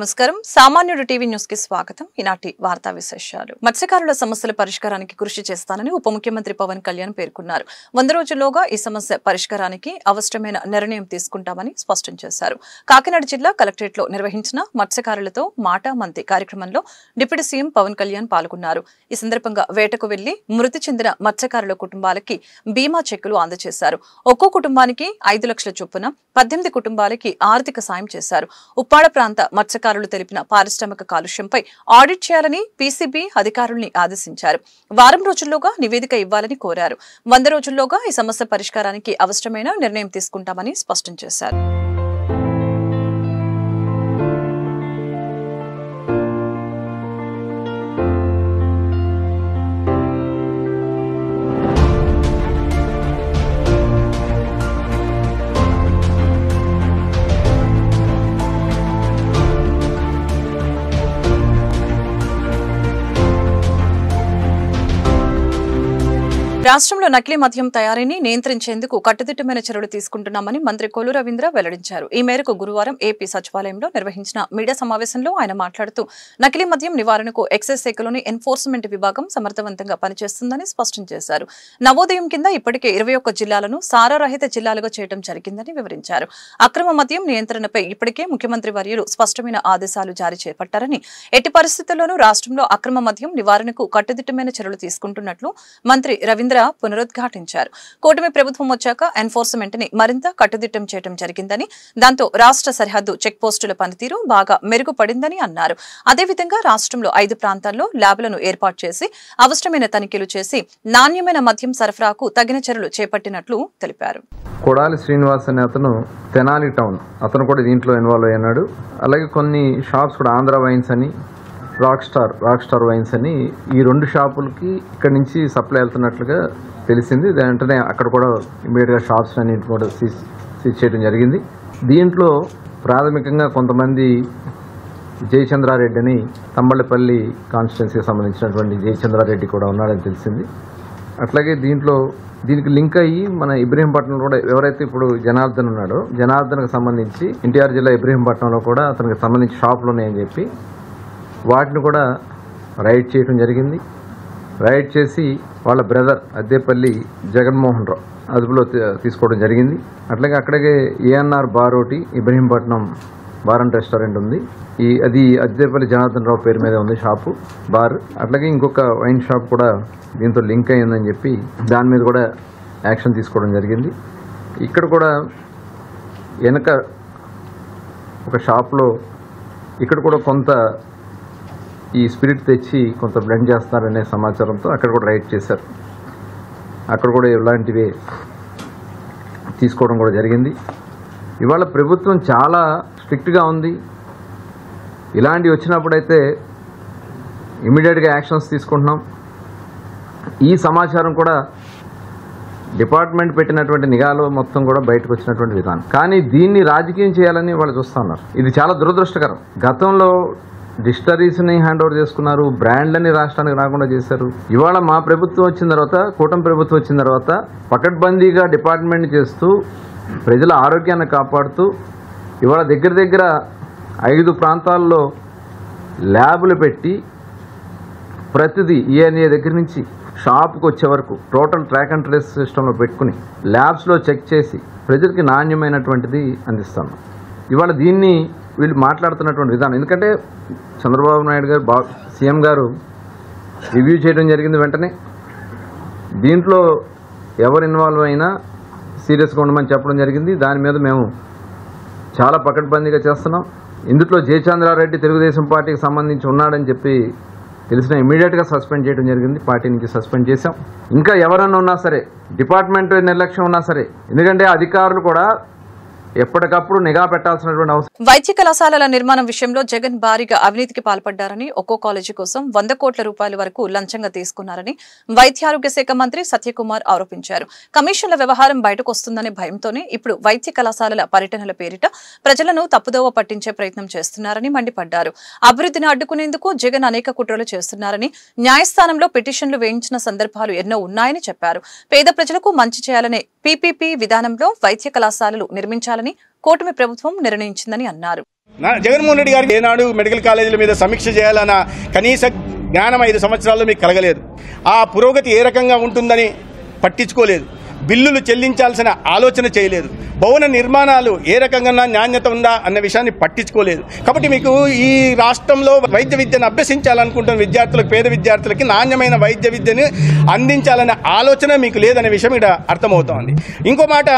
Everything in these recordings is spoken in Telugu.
నమస్కారం సామాన్యుడు టీవీ న్యూస్ కి స్వాగతం ఈనాటి వార్తా విశేషాలు మత్స్యకారుల సమస్యల పరిష్కారానికి కృషి చేస్తానని ఉప ముఖ్యమంత్రి పవన్ కళ్యాణ్ పేర్కొన్నారు 100 రోజుల్లోగా ఈ సమస్య పరిష్కారానికి అవసరమైన నిర్ణయం తీసుకుంటామని స్పష్టం చేశారు కాకినాడ జిల్లా కలెక్టరేట్ లో నిర్వహించిన మత్స్యకారులతో మాట మంతి కార్యక్రమంలో డిప్యూటీ సీఎం పవన్ కళ్యాణ్ పాల్గొన్నారు ఈ సందర్భంగా వేటకు వెళ్లి మృతి చెందిన మత్స్యకారుల కుటుంబాలకి బీమా చెక్కులు అందజేశారు ఒక్కో కుటుంబానికి 5 లక్షల చొప్పున 18 కుటుంబాలకి ఆర్థిక సాయం చేశారు ఉప్పాడ ప్రాంత మత్స్యకారులు తెలిపిన పారిశ్రామిక కాలుష్యంపై ఆడిట్ చేయాలని పీసీబీ అధికారుల్ని ఆదేశించారు వారం రోజుల్లోగా నివేదిక ఇవ్వాలని కోరారు 100 రోజుల్లోగా ఈ సమస్య పరిష్కారానికి అవసరమైన నిర్ణయం తీసుకుంటామని స్పష్టం చేశారు రాష్ట్రంలో నకిలీ మద్యం తయారీని నియంత్రించేందుకు కట్టుదిట్టమైన చర్యలు తీసుకుంటున్నామని మంత్రి కొల్లు రవీంద్ర వెల్లడించారు ఈ మేరకు గురువారం ఏపీ సచివాలయంలో నిర్వహించిన మీడియా సమావేశంలో ఆయన మాట్లాడుతూ నకిలీ మద్యం నివారణకు ఎక్సైజ్ శాఖలోని ఎన్ఫోర్స్మెంట్ విభాగం సమర్థవంతంగా పనిచేస్తుందని స్పష్టం చేశారు నవోదయం కింద ఇప్పటికే 21 జిల్లాలను సారారహిత జిల్లాలుగా చేయడం జరిగిందని వివరించారు అక్రమ మద్యం నియంత్రణపై ఇప్పటికే ముఖ్యమంత్రి వర్యులు స్పష్టమైన ఆదేశాలు జారీ చేపట్టారని ఎట్టి పరిస్థితుల్లోనూ రాష్ట్రంలో అక్రమ మద్యం నివారణకు కట్టుదిట్టమైన చర్యలు తీసుకుంటున్నట్లు మంత్రి రవీంద్ర పునరుద్ఘాటించారు కూటమి ప్రభుత్వం వచ్చాక ఎన్ఫోర్స్మెంట్ ని మరింత కట్టుదిట్టం చేయడం జరిగిందని దాంతో రాష్ట్ర సరిహద్దు చెక్ పోస్టుల పనితీరు బాగా మెరుగుపడిందని అన్నారు అదేవిధంగా రాష్ట్రంలో 5 ప్రాంతాల్లో ల్యాబ్లను ఏర్పాటు చేసి అవసరమైన తనిఖీలు చేసి నాణ్యమైన మద్యం సరఫరాకు తగిన చర్యలు చేపట్టినట్లు తెలిపారు కొడాలి శ్రీనివాస్ అనే అతను తెనాలి టౌన్ అతను కూడా దీంట్లో ఇన్వాల్వ్ అయ్యాడు అలాగే కొన్ని షాప్స్ కూడా ఆంధ్ర వైన్స్ అని రాక్ స్టార్ వైన్స్ అని ఈ 2 షాపులకి ఇక్కడ నుంచి సప్లై వెళ్తున్నట్లుగా తెలిసింది వెంటనే అక్కడ కూడా ఇమీడియట్గా షాప్స్ అన్నింటి కూడా సీజ్ చేయడం జరిగింది దీంట్లో ప్రాథమికంగా కొంతమంది జయచంద్రారెడ్డి అని తంబళ్ళపల్లి కాన్స్టిట్యున్సీకి సంబంధించినటువంటి జయచంద్రారెడ్డి కూడా ఉన్నాడని తెలిసింది అట్లాగే దీనికి లింక్ అయ్యి మన ఇబ్రహీంపట్నం కూడా ఎవరైతే ఇప్పుడు జనార్దన్ ఉన్నాడో జనార్దన్కి సంబంధించి ఎన్టీఆర్ జిల్లా ఇబ్రహీంపట్నంలో కూడా అతనికి సంబంధించి షాపులు ఉన్నాయని చెప్పి వాటిని కూడా రైడ్ చేయడం జరిగింది రైడ్ చేసి వాళ్ళ బ్రదర్ అద్దేపల్లి జగన్మోహన్ రావు అదుపులో తీసుకోవడం జరిగింది అట్లాగే అక్కడికే ఏఎన్ఆర్ బార్ ఒకటి ఇబ్రహీంపట్నం బార్ అండ్ రెస్టారెంట్ ఉంది అది అద్దేపల్లి జనార్దన్ రావు పేరు మీద ఉంది షాపు బార్ అట్లాగే ఇంకొక వైన్ షాప్ కూడా దీంతో లింక్ అయిందని చెప్పి దాని మీద కూడా యాక్షన్ తీసుకోవడం జరిగింది ఇక్కడ కూడా వెనక ఒక షాప్లో ఇక్కడ కూడా కొంత ఈ స్పిరిట్ తెచ్చి కొంత బ్లెండ్ చేస్తున్నారనే సమాచారంతో అక్కడ కూడా రైడ్ చేశారు అక్కడ కూడా ఇలాంటివే తీసుకోవడం కూడా జరిగింది ఇవాళ ప్రభుత్వం చాలా స్ట్రిక్ట్గా ఉంది ఇలాంటివి వచ్చినప్పుడైతే ఇమీడియట్గా యాక్షన్స్ తీసుకుంటున్నాం ఈ సమాచారం కూడా డిపార్ట్మెంట్ పెట్టినటువంటి నిఘాలో మొత్తం కూడా బయటకు వచ్చినటువంటి విధానం కానీ దీన్ని రాజకీయం చేయాలని వాళ్ళు చూస్తున్నారు ఇది చాలా దురదృష్టకరం గతంలో డిస్టరీస్ని హ్యాండ్ ఓవర్ చేసుకున్నారు బ్రాండ్లని రాష్ట్రానికి రాకుండా చేశారు ఇవాళ మా ప్రభుత్వం వచ్చిన తర్వాత కూటమి ప్రభుత్వం వచ్చిన తర్వాత పకడ్బందీగా డిపార్ట్మెంట్ చేస్తూ ప్రజల ఆరోగ్యాన్ని కాపాడుతూ ఇవాళ దగ్గర 5 ప్రాంతాల్లో ల్యాబులు పెట్టి ప్రతిదీ ఈఎన్ఏ దగ్గర నుంచి షాప్కి వచ్చే వరకు టోటల్ ట్రాక్ అండ్ ట్రేస్ సిస్టంలో పెట్టుకుని ల్యాబ్స్లో చెక్ చేసి ప్రజలకి నాణ్యమైనటువంటిది అందిస్తాం ఇవాళ దీన్ని వీళ్ళు మాట్లాడుతున్నటువంటి విధానం ఎందుకంటే చంద్రబాబు నాయుడు గారు సీఎం గారు రివ్యూ చేయడం జరిగింది వెంటనే దీంట్లో ఎవరు ఇన్వాల్వ్ అయినా సీరియస్గా ఉండమని చెప్పడం జరిగింది దాని మీద మేము చాలా పకడ్బందీగా చేస్తున్నాం ఇందులో జయచంద్రారెడ్డి తెలుగుదేశం పార్టీకి సంబంధించి ఉన్నాడని చెప్పి తెలిసిన ఇమీడియట్గా సస్పెండ్ చేయడం జరిగింది పార్టీ నుంచి సస్పెండ్ చేశాం ఇంకా ఎవరన్నా ఉన్నా సరే డిపార్ట్మెంట్ నిర్లక్ష్యం ఉన్నా సరే ఎందుకంటే అధికారులు కూడా ఎప్పటికప్పుడు నిఘా పెట్టాల్సినటువంటి అవసరం వైద్య కళాశాలల నిర్మాణం విషయంలో జగన్ భారీగా అవినీతికి పాల్పడ్డారని ఒక్కో కాలేజీ కోసం 100 కోట్ల రూపాయల వరకు లంచంగా తీసుకున్నారని వైద్యారోగ్య శాఖ మంత్రి సత్యకుమార్ ఆరోపించారు కమిషన్ల వ్యవహారం బయటకు వస్తుందనే భయంతోనే ఇప్పుడు వైద్య కళాశాలల పర్యటనల పేరిట ప్రజలను తప్పుదోవ పట్టించే ప్రయత్నం చేస్తున్నారని మండిపడ్డారు అభివృద్ధిని అడ్డుకునేందుకు జగన్ అనేక కుట్రలు చేస్తున్నారని న్యాయస్థానంలో పిటిషన్లు వేయించిన సందర్భాలు ఎన్నో ఉన్నాయని చెప్పారు పేద ప్రజలకు మంచి చేయాలనే పీపీపీ విధానంలో వైద్య కళాశాలలు నిర్మించాలని కూటమి ప్రభుత్వం నిర్ణయించిందని అన్నారు. జగన్మోహన్ రెడ్డి గారికి ఏనాడు మెడికల్ కాలేజీల మీద సమీక్ష చేయాలన్న కనీస జ్ఞానం 5 సంవత్సరాల్లో మీకు కలగలేదు. ఆ పురోగతి ఏ రకంగా ఉంటుందని పట్టించుకోలేదు. బిల్లులు చెల్లించాల్సిన ఆలోచన చేయలేదు. భవన నిర్మాణాలు ఏ రకంగా నాణ్యత ఉందా అన్న విషయాన్ని పట్టించుకోలేదు. కాబట్టి మీకు ఈ రాష్ట్రంలో వైద్య విద్యను అభ్యసించాలనుకుంటున్న విద్యార్థులకు, పేద విద్యార్థులకి నాణ్యమైన వైద్య విద్యను అందించాలనే ఆలోచన మీకు లేదనే విషయం ఇక్కడ అర్థమవుతోంది. ఇంకో మాట,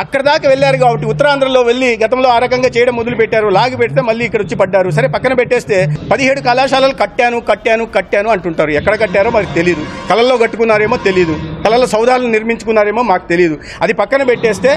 అక్కడ దాకా వెళ్ళారు కాబట్టి ఉత్తరాంధ్రలో వెళ్ళి గతంలో ఆ రకంగా చేయడం మొదలుపెట్టారు. లాగి పెడితే మళ్ళీ ఇక్కడ వచ్చి పడ్డారు. సరే పక్కన పెట్టేస్తే 17 కళాశాలలు కట్టాను అంటుంటారు. ఎక్కడ కట్టారో మనకు తెలియదు. కళల్లో కట్టుకున్నారేమో తెలియదు, కళల సౌదాలను నిర్మించుకున్నారేమో మాకు తెలియదు. అది పక్కన పెట్టేస్తే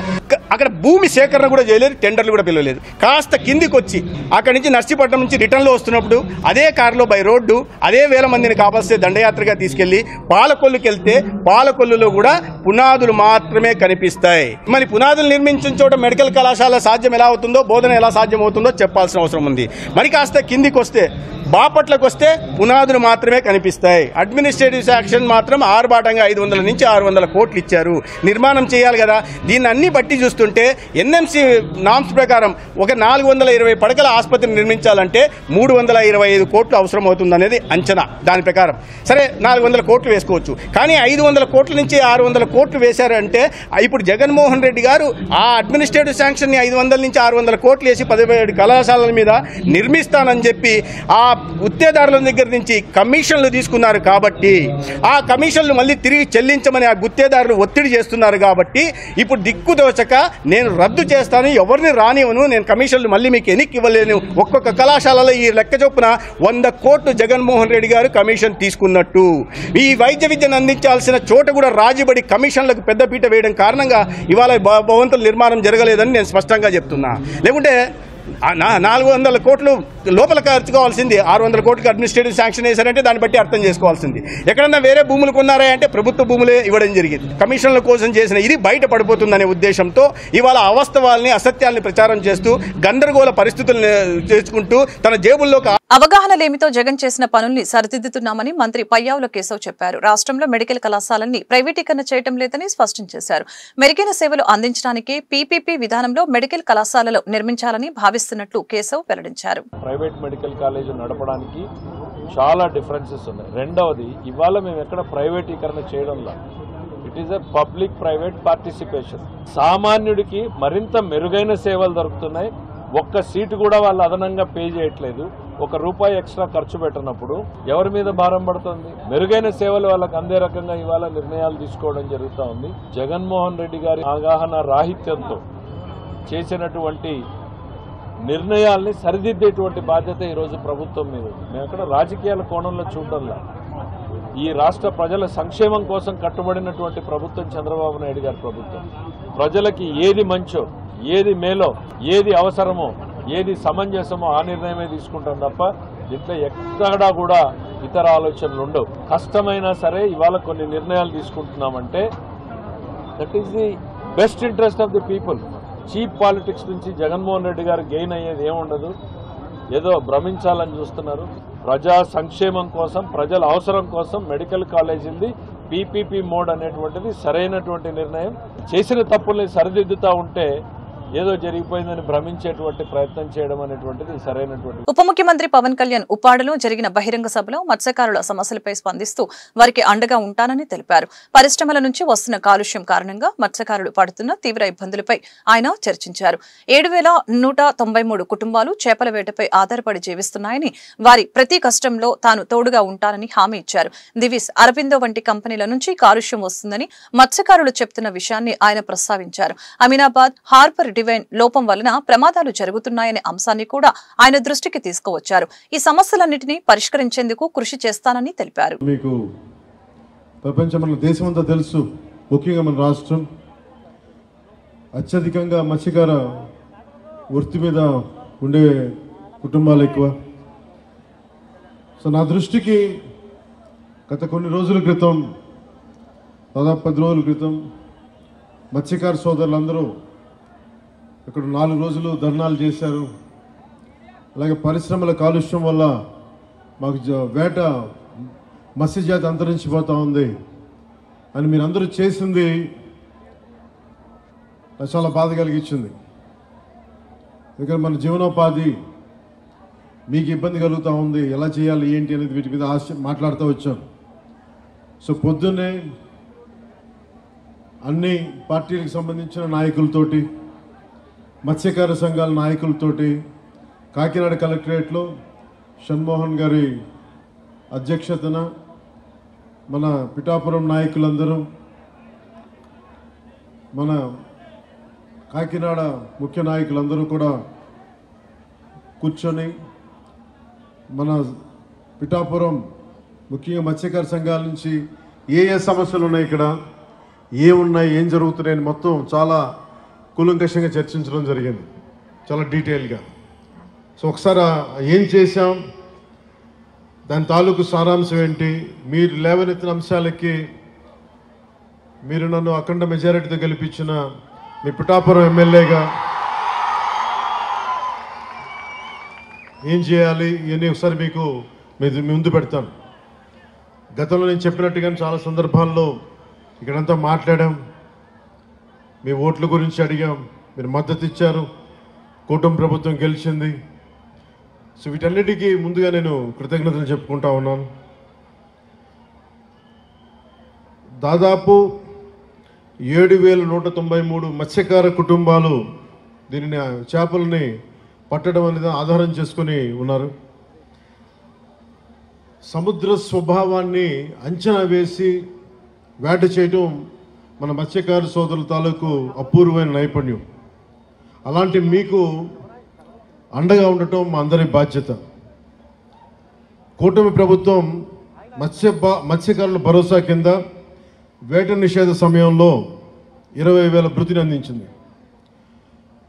అక్కడ భూమి సేకరణ కూడా చేయలేదు, టెండర్లు కూడా పిలవలేదు. కాస్త కిందికి వచ్చి అక్కడి నుంచి నర్సీపట్నం నుంచి రిటర్న్లో వస్తున్నప్పుడు అదే కారులో బై రోడ్డు అదే 1000 మందిని కాపాల్స్తే దండయాత్రగా తీసుకెళ్లి పాలకొల్లుకి వెళ్తే పాలకొల్లులో కూడా పునాదులు మాత్రమే కనిపిస్తాయి. మరి పునాదులు నిర్మించిన చోట మెడికల్ కళాశాల సాధ్యం ఎలా అవుతుందో, బోధన ఎలా సాధ్యం అవుతుందో చెప్పాల్సిన అవసరం ఉంది. మరి కాస్త కిందికి వస్తే బాపట్లకు వస్తే పునాదులు మాత్రమే కనిపిస్తాయి. అడ్మినిస్ట్రేటివ్ శాంక్షన్ మాత్రం ఆర్భాటంగా 500 నుంచి 600 కోట్లు ఇచ్చారు. నిర్మాణం చేయాలి కదా. దీన్ని అన్ని బట్టి చూస్తుంటే ఎన్ఎంసీ నామ్స్ ప్రకారం ఒక 420 పడకల ఆసుపత్రిని నిర్మించాలంటే 325 కోట్లు అవసరం అవుతుంది అనేది అంచనా. దాని ప్రకారం సరే 400 కోట్లు వేసుకోవచ్చు. కానీ 500 కోట్ల నుంచి 600 కోట్లు వేశారంటే ఇప్పుడు జగన్మోహన్ రెడ్డి గారు ఆ అడ్మినిస్ట్రేటివ్ శాంక్షన్ ని 500 నుంచి 600 కోట్లు వేసి 17 కళాశాలల మీద నిర్మిస్తానని చెప్పి ఆ గుత్తేదారుల దగ్గర నుంచి కమిషన్లు తీసుకున్నారు. కాబట్టి ఆ కమిషన్లు మళ్ళీ తిరిగి చెల్లించమని ఆ గుత్తేదారులు ఒత్తిడి చేస్తున్నారు. కాబట్టి ఇప్పుడు దిక్కుదోచక నేను రద్దు చేస్తాను, ఎవరిని రానివ్వను, నేను కమిషన్లు మళ్ళీ మీకు ఎన్నిక ఇవ్వలేను. ఒక్కొక్క కళాశాలలో ఈ లెక్క చొప్పున 100 కోట్లు జగన్మోహన్ రెడ్డి గారు కమిషన్ తీసుకున్నట్టు. ఈ వైద్య విద్యను అందించాల్సిన చోట కూడా రాజీబడి కమిషన్లకు పెద్దపీట వేయడం కారణంగా ఇవాళ భవంతుల నిర్మాణం జరగలేదని నేను స్పష్టంగా చెప్తున్నా. లేకుంటే 400 కోట్లు లోపల ఖర్చు కావాల్సింది 600 కోట్లకి అడ్మినిస్ట్రేటివ్ శాంక్షన్ వేశారంటే దాన్ని బట్టి అర్థం చేసుకోవాల్సింది. ఎక్కడన్నా వేరే భూములు కొన్నారా అంటే ప్రభుత్వ భూములే ఇవ్వడం జరిగింది. కమిషన్ల కోసం చేసిన ఇది బయట పడిపోతుందనే ఉద్దేశంతో ఇవాళ అవాస్తవాల్ని, అసత్యాల్ని ప్రచారం చేస్తూ గందరగోళ పరిస్థితులను చేసుకుంటూ తన జేబుల్లోకి అవగాహన లేమితో జగన్ చేసిన పనుల్ని సరిదిద్దుతున్నామని మంత్రి పయ్యావుల కేశవ్ చెప్పారు. రాష్ట్రంలో మెడికల్ కళాశాలన్నీ ప్రైవేటీకరణ చేయడం లేదని స్పష్టం చేశారు. మెరుగైన సేవలు అందించడానికి పీపీపీ విధానంలో మెడికల్ కళాశాలలు నిర్మించాలని భావిస్తున్నట్లు కేశవ్ వెల్లడించారు. ప్రైవేట్ మెడికల్ కాలేజ్ నడపడానికి చాలా డిఫరెన్సెస్ ఉన్నాయి. రెండవది, ఇవాళ మేము ఎక్కడ ప్రైవేటీకరణ చేయడంలా, it is a public private participation. సామాన్యుడికి మరింత మెరుగైన సేవలు దొరుకుతున్నాయి. ఒక్క సీటు కూడా వాళ్ళు అదనంగా పే చేయట్లేదు. ₹1 ఎక్స్ట్రా ఖర్చు పెట్టినప్పుడు ఎవరి మీద భారం పడుతుంది? మెరుగైన సేవలు వాళ్ళకి అందే రకంగా ఇవాళ నిర్ణయాలు తీసుకోవడం జరుగుతూ ఉంది. జగన్మోహన్ రెడ్డి గారి అవగాహన రాహిత్యంతో చేసినటువంటి నిర్ణయాల్ని సరిదిద్దేటువంటి బాధ్యత ఈరోజు ప్రభుత్వం మీద ఉంది. మేము అక్కడ రాజకీయాల కోణంలో చూడడంలా, ఈ రాష్ట్ర ప్రజల సంక్షేమం కోసం కట్టుబడినటువంటి ప్రభుత్వం చంద్రబాబు నాయుడు గారి ప్రభుత్వం. ప్రజలకి ఏది మంచో, ఏది మేలో, ఏది అవసరమో, ఏది సమంజసమో ఆ నిర్ణయమే తీసుకుంటాం తప్ప దీంట్లో ఎక్కడా కూడా ఇతర ఆలోచనలు ఉండవు. కష్టమైనా సరే ఇవాళ కొన్ని నిర్ణయాలు తీసుకుంటున్నామంటే that is the best interest of the people. Cheap politics నుంచి జగన్మోహన్ రెడ్డి గారు గెయిన్ అయ్యేది ఏముండదు. ఏదో భ్రమించాలని చూస్తున్నారు. ప్రజా సంక్షేమం కోసం, ప్రజల అవసరం కోసం మెడికల్ కాలేజీలది పీపీపీ మోడ్ అనేటువంటిది సరైనటువంటి నిర్ణయం. చేసిన తప్పుల్ని సరిదిద్దుతా ఉంటే ఏదో జరిగిపోయిందని భ్రమించేటువంటి ప్రయత్నం చేయడం అనేటువంటిది సరైనటువంటి. ఉప ముఖ్యమంత్రి పవన్ కళ్యాణ్ ఉప్పాడలో జరిగిన బహిరంగ సభలో మత్స్యకారుల సమస్యలపై స్పందిస్తూ వారికి అండగా ఉంటానని తెలిపారు. పరిశ్రమల నుంచి వస్తున్న కాలుష్యం కారణంగా మత్స్యకారులు పడుతున్న తీవ్ర ఇబ్బందులపై ఆయన చర్చించారు. 7,193 కుటుంబాలు చేపల వేటపై ఆధారపడి జీవిస్తున్నాయని, వారి ప్రతి కష్టంలో తాను తోడుగా ఉంటానని హామీ ఇచ్చారు. దివిస్, అరబిందో వంటి కంపెనీల నుంచి కాలుష్యం వస్తుందని మత్స్యకారులు చెప్తున్న విషయాన్ని ఆయన ప్రస్తావించారు. అమీనాబాద్ హార్బర్ డివైన్ లోపం వలన ప్రమాదాలు జరుగుతున్నాయనే అంశాన్ని కూడా ఆయన దృష్టికి తీసుకువచ్చారు. ఈ సమస్యలన్నింటినీ పరిష్కరించేందుకు కృషి చేస్తానని తెలిపారు. మీకు ప్రపంచంలో దేశమంతా తెలుసు, ముఖ్యంగా మన రాష్ట్రం అత్యధికంగా మత్స్యకార వృత్తి మీద ఉండే కుటుంబాలు ఎక్కువ. సో నా దృష్టికి గత కొన్ని రోజుల క్రితం, దాదాపు 10 రోజుల క్రితం మత్స్యకార సోదరులందరూ ఇక్కడ 4 రోజులు ధర్నాలు చేశారు. అలాగే పరిశ్రమల కాలుష్యం వల్ల మాకు వేట మత్స్యజాతి అంతరించిపోతూ ఉంది అని మీరందరూ చేసింది నాకు చాలా బాధ కలిగించింది. ఎందుకంటే మన జీవనోపాధి మీకు ఇబ్బంది కలుగుతూ ఉంది, ఎలా చేయాలి ఏంటి అనేది వీటి మీద మాట్లాడుతూ వచ్చాం. సో పొద్దున్నే అన్ని పార్టీలకు సంబంధించిన నాయకులతోటి, మత్స్యకార సంఘాల నాయకులతోటి కాకినాడ కలెక్టరేట్లో షణ్మోహన్ గారి అధ్యక్షతన మన పిఠాపురం నాయకులందరూ, మన కాకినాడ ముఖ్య నాయకులందరూ కూడా కూర్చొని మన పిఠాపురం ముఖ్యంగా మత్స్యకార సంఘాల నుంచి ఏ సమస్యలు ఉన్నాయి, ఇక్కడ ఏమున్నాయి, ఏం జరుగుతున్నాయని మొత్తం చాలా కూలంకషంగా చర్చించడం జరిగింది, చాలా డీటెయిల్గా. సో ఒకసారి ఏం చేశాం, దాని తాలూకు సారాంశం ఏంటి, మీరు లేవనెత్తిన అంశాలకి మీరు నన్ను అఖండ మెజారిటీతో గెలిపించిన మీ పిఠాపురం ఎమ్మెల్యేగా ఏం చేయాలి ఇవన్నీ ఒకసారి మీకు ముందు పెడతాను. గతంలో నేను చెప్పినట్టుగానే చాలా సందర్భాల్లో ఇక్కడంతా మాట్లాడాం, మీ ఓట్ల గురించి అడిగాం, మీరు మద్దతు ఇచ్చారు, కూటమి ప్రభుత్వం గెలిచింది. సో వీటన్నిటికీ ముందుగా నేను కృతజ్ఞతలు చెప్పుకుంటా ఉన్నాను. దాదాపు 7,193 మత్స్యకార కుటుంబాలు దీనిని చేపలని పట్టడం అనేది ఆధారం చేసుకుని ఉన్నారు. సముద్ర స్వభావాన్ని అంచనా వేసి వేట చేయటం మన మత్స్యకార సోదరుల తాలూకు అపూర్వమైన నైపుణ్యం. అలాంటి మీకు అండగా ఉండటం మా అందరి బాధ్యత. కూటమి ప్రభుత్వం మత్స్యకారుల భరోసా కింద వేట నిషేధ సమయంలో 20,000 భృతిని అందించింది.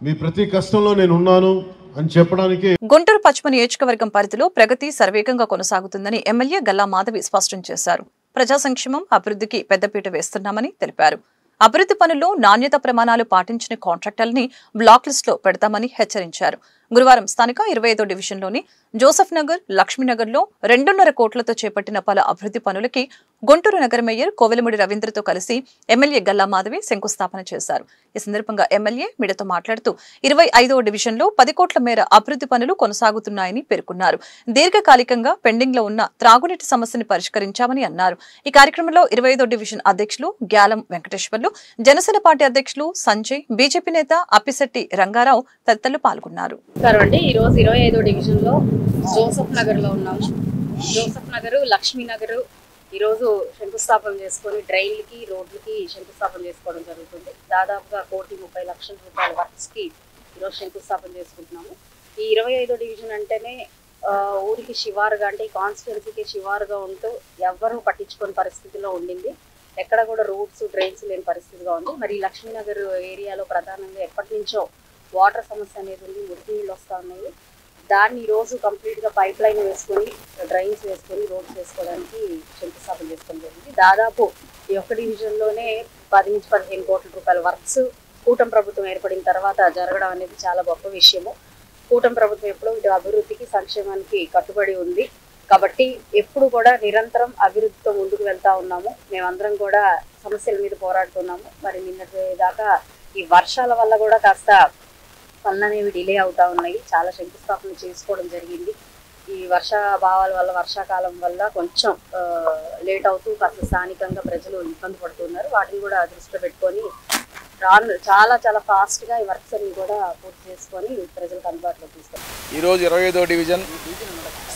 మీ ప్రతి కష్టంలో నేను ఉన్నాను అని చెప్పడానికి. గుంటూరు పశ్చిమ నియోజకవర్గం పరిధిలో ప్రగతి శరవేగంగా కొనసాగుతుందని ఎమ్మెల్యే గల్లా మాధవి స్పష్టం చేశారు. ప్రజా సంక్షేమం, అభివృద్ధికి పెద్దపీట వేస్తున్నామని తెలిపారు. అభివృద్ధి పనుల్లో నాణ్యత ప్రమాణాలు పాటించిన కాంట్రాక్టర్లని బ్లాక్ లిస్టులో పెడతామని హెచ్చరించారు. గురువారం స్థానిక 25వ డివిజన్లోని జోసెఫ్ నగర్, లక్ష్మీనగర్లో 2.5 కోట్లతో చేపట్టిన పలు అభివృద్ధి పనులకి గుంటూరు నగర మేయర్ కోవెలముడి రవీంద్రతో కలిసి ఎమ్మెల్యే గల్లా మాధవి శంకుస్థాపన చేశారు. ఈ సందర్భంగా ఎమ్మెల్యే మీడియాతో మాట్లాడుతూ 25వ డివిజన్లో 10 కోట్ల మేర అభివృద్ధి పనులు కొనసాగుతున్నాయని పేర్కొన్నారు. దీర్ఘకాలికంగా పెండింగ్ లో ఉన్న త్రాగునీటి సమస్యను పరిష్కరించామని అన్నారు. ఈ కార్యక్రమంలో 25వ డివిజన్ అధ్యక్షులు గ్యాలం వెంకటేశ్వర్లు, జనసేన పార్టీ అధ్యక్షులు సంజయ్, బీజేపీ నేత అప్పిశెట్టి రంగారావు తదితరులు పాల్గొన్నారు. ఈ రోజు 25వ డివిజన్ లో జోసెఫ్ నగర్ లో ఉన్నాము. జోసెఫ్ నగర్, లక్ష్మీ నగర్ ఈరోజు శంకుస్థాపన చేసుకొని డ్రైన్లకి, రోడ్లకి శంకుస్థాపన చేసుకోవడం జరుగుతుంది. దాదాపుగా 1,30,00,000 రూపాయల వర్క్స్ కి ఈరోజు శంకుస్థాపన చేసుకుంటున్నాము. ఈ 25వ డివిజన్ అంటేనే ఊరికి శివారుగా, అంటే ఈ కాన్స్టిట్యున్సీకి శివారుగా ఉంటూ ఎవ్వరూ పట్టించుకునే పరిస్థితిలో ఉండింది. ఎక్కడ కూడా రోడ్స్, డ్రైన్స్ లేని పరిస్థితిగా ఉంది. మరి లక్ష్మీనగర్ ఏరియాలో ప్రధానంగా ఎప్పటి నుంచో వాటర్ సమస్య అనేది ఉంది, మురికి నీళ్ళు వస్తూ ఉన్నాయి. దాన్ని ఈరోజు కంప్లీట్గా పైప్ లైన్ వేసుకొని, డ్రైన్స్ వేసుకొని, రోడ్స్ వేసుకోవడానికి శంకుస్థాపన చేసుకోవడం జరిగింది. దాదాపు ఈ ఒక్క డివిజన్లోనే 10 నుంచి 15 కోట్ల రూపాయల వర్క్స్ కూటమి ప్రభుత్వం ఏర్పడిన తర్వాత జరగడం అనేది చాలా గొప్ప విషయము. కూటమి ప్రభుత్వం ఎప్పుడూ ఇటు అభివృద్ధికి, సంక్షేమానికి కట్టుబడి ఉంది. కాబట్టి ఎప్పుడు కూడా నిరంతరం అభివృద్ధితో ముందుకు వెళ్తా ఉన్నాము. మేమందరం కూడా సమస్యల మీద పోరాడుతున్నాము. మరి నిన్నటి దాకా ఈ వర్షాల వల్ల కూడా కాస్త పనులు అనేవి డిలే అవుతా ఉన్నాయి. చాలా శంకుస్థాపన చేసుకోవడం జరిగింది. ఈ వర్షాభావాల వల్ల, వర్షాకాలం వల్ల కొంచెం లేట్ అవుతూ కాస్త స్థానికంగా ప్రజలు ఇబ్బంది పడుతున్నారు. వాటిని కూడా దృష్టిలో పెట్టుకొని చాలా చాలా ఫాస్ట్గా ఈ వర్క్స్ అన్ని కూడా పూర్తి చేసుకొని ప్రజలకు అందుబాటులో తీసుకొస్తాం. ఈరోజు 25వ డివిజన్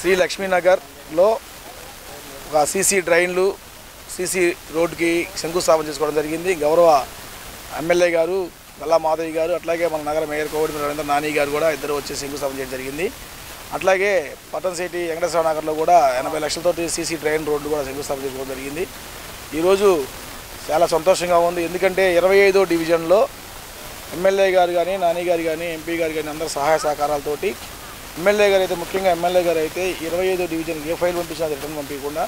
శ్రీ లక్ష్మీనగర్లో ఒక సీసీ డ్రైన్లు, సీసీ రోడ్డుకి శంకుస్థాపన చేసుకోవడం జరిగింది. గౌరవ ఎమ్మెల్యే గారు గల్లా మాధవి గారు, అట్లాగే మన నగర మేయర్ కోవెలముడి రవీంద్ర నాని గారు కూడా ఇద్దరు వచ్చి శంకుస్థాపన చేయడం జరిగింది. అట్లాగే పట్టణసిటీ వెంకటేశ్వర నగర్లో కూడా 80 లక్షలతోటి సీసీ డ్రైన్ రోడ్లు కూడా శంకుస్థాపన చేసుకోవడం జరిగింది. ఈరోజు చాలా సంతోషంగా ఉంది. ఎందుకంటే 25వ డివిజన్లో ఎమ్మెల్యే గారు కానీ, నాని గారు కానీ, ఎంపీ గారు కానీ అందరూ సహాయ సహకారాలతోటి, ఎమ్మెల్యే గారు అయితే ముఖ్యంగా ఎమ్మెల్యే గారు అయితే 25వ డివిజన్ ఏ ఫైల్ పంపించినా రిటర్న్ పంపించకుండా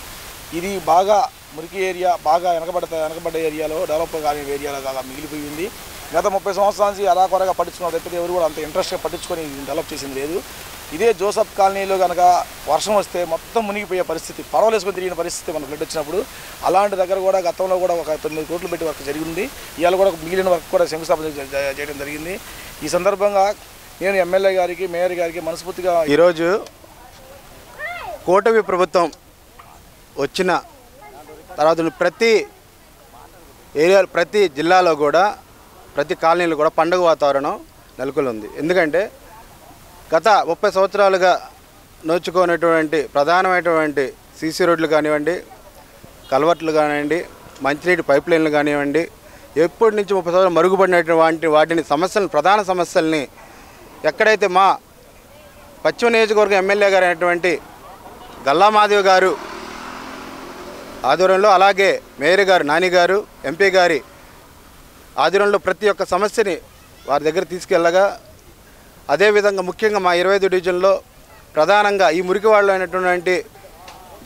ఇది బాగా మురికి ఏరియా, బాగా వెనకబడ్డ ఏరియాలో, డెవలప్ కాని ఏరియాలో బాగా మిగిలిపోయింది. గత 30 సంవత్సరాల నుంచి అరాకొరగా పట్టించుకున్న తప్పితే ఎవరు కూడా అంత ఇంట్రెస్ట్గా పట్టించుకొని డెవలప్ చేసింది లేదు. ఇదే జోసఫ్ కాలనీలో కనుక వర్షం వస్తే మొత్తం మునిగిపోయే పరిస్థితి, పడవలేసుకొని తిరిగిన పరిస్థితి మన ఫ్లడ్ వచ్చినప్పుడు. అలాంటి దగ్గర కూడా గతంలో కూడా ఒక 9 కోట్లు పెట్టి వర్క్ జరిగింది. ఇవాళ కూడా మిగిలిన వర్క్ కూడా శంకుస్థాపన చేయడం జరిగింది. ఈ సందర్భంగా నేను ఎమ్మెల్యే గారికి మేయర్ గారికి మనస్ఫూర్తిగా ఈరోజు కూటమి ప్రభుత్వం వచ్చిన తర్వాత ప్రతి ఏరియా ప్రతి జిల్లాలో కూడా ప్రతి కాలనీలో కూడా పండుగ వాతావరణం నెలకొని ఉంది. ఎందుకంటే గత 30 సంవత్సరాలుగా నోచుకున్నటువంటి ప్రధానమైనటువంటి సీసీ రోడ్లు కానివ్వండి, కల్వర్ట్లు కానివ్వండి, మంచినీటి పైప్ లైన్లు కానివ్వండి, ఎప్పటి నుంచి 30 సంవత్సరాలు మరుగుపడినటువంటి వాటిని ప్రధాన సమస్యల్ని ఎక్కడైతే మా పశ్చిమ నియోజకవర్గం ఎమ్మెల్యే గారు అయినటువంటి గల్లా మాధవ్ గారు ఆధ్వర్యంలో, అలాగే మేయర్ గారు నాని గారు ఎంపీ గారి ఆధ్వర్యంలో ప్రతి ఒక్క సమస్యని వారి దగ్గర తీసుకెళ్ళగా, అదేవిధంగా ముఖ్యంగా మా 25 డివిజన్లో ప్రధానంగా ఈ మురికివాడలో అయినటువంటి